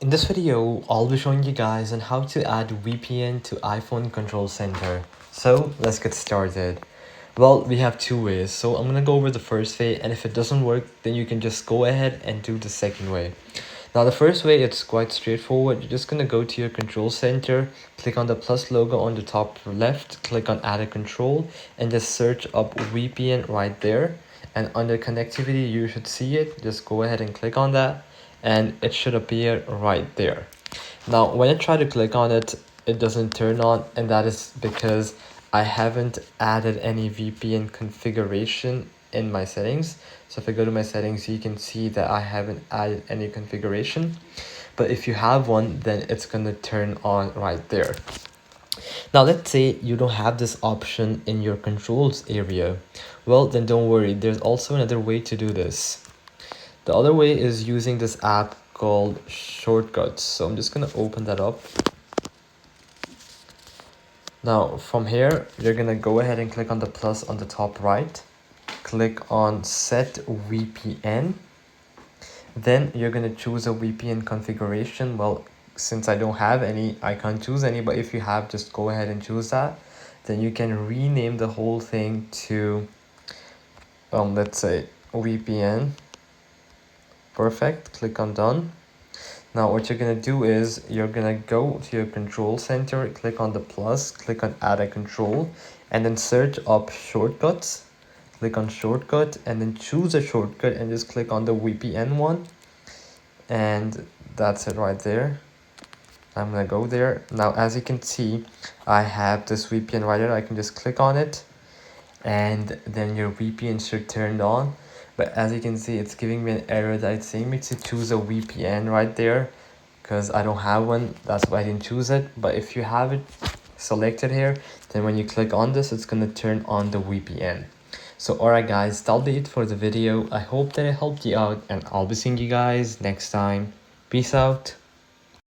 In this video, I'll be showing you guys on how to add VPN to iPhone Control Center. So let's get started. Well, we have two ways. So I'm gonna go over the first way, and if it doesn't work, then you can just go ahead and do the second way. Now the first way, it's quite straightforward. You're just gonna go to your control center, click on the plus logo on the top left, click on add a control, and just search up VPN right there. And under connectivity, you should see it. Just go ahead and click on that, and it should appear right there. Now when I try to click on it, it doesn't turn on, and that is because I haven't added any VPN configuration in my settings. So if I go to my settings, you can see that I haven't added any configuration, but if you have one, then it's gonna turn on right there. Now let's say you don't have this option in your controls area. Well, then don't worry, there's also another way to do this. The other way is using this app called Shortcuts. So I'm just gonna open that up. Now from here, you're gonna go ahead and click on the plus on the top right. Click on set VPN. Then you're gonna choose a VPN configuration. Well, since I don't have any, I can't choose any, but if you have, just go ahead and choose that. Then you can rename the whole thing to, let's say VPN. Perfect, click on done. Now what you're gonna do is you're gonna go to your control center, click on the plus, click on add a control, and then search up shortcuts. Click on shortcut and then choose a shortcut and just click on the VPN one, and that's it right there. I'm gonna go there. Now as you can see, I have this VPN right there. I can just click on it and then your VPN should turn on. But as you can see, it's giving me an error that it's saying me to choose a VPN right there because I don't have one. That's why I didn't choose it. But if you have it selected here, then when you click on this, it's gonna turn on the VPN. So alright guys, that'll be it for the video. I hope that it helped you out, and I'll be seeing you guys next time. Peace out.